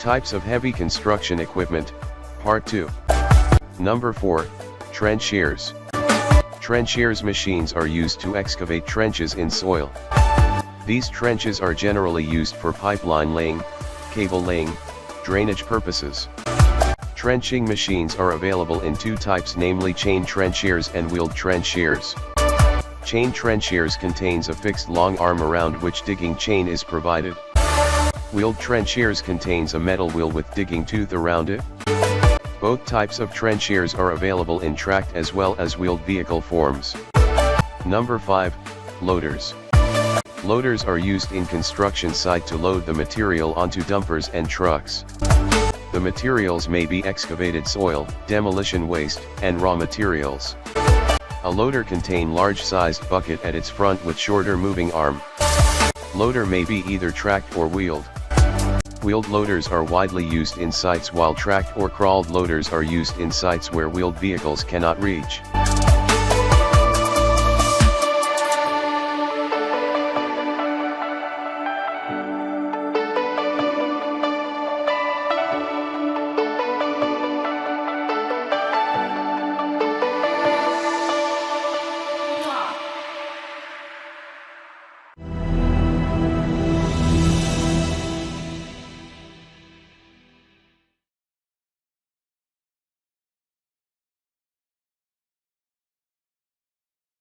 Types of heavy construction equipment, Part 2. Number 4, trench shears. Trench shears machines are used to excavate trenches in soil. These trenches are generally used for pipeline laying, cable laying, drainage purposes. Trenching machines are available in two types, namely chain trench shears and wheeled trench shears. Chain trench shears contains a fixed long arm around which digging chain is provided. Wheeled trench shears contains a metal wheel with digging tooth around it. Both types of trench shears are available in tracked as well as wheeled vehicle forms. Number 5, loaders. Loaders are used in construction site to load the material onto dumpers and trucks. The materials may be excavated soil, demolition waste, and raw materials. A loader contain large-sized bucket at its front with shorter moving arm. Loader may be either tracked or wheeled. Wheeled loaders are widely used in sites while tracked or crawled loaders are used in sites where wheeled vehicles cannot reach.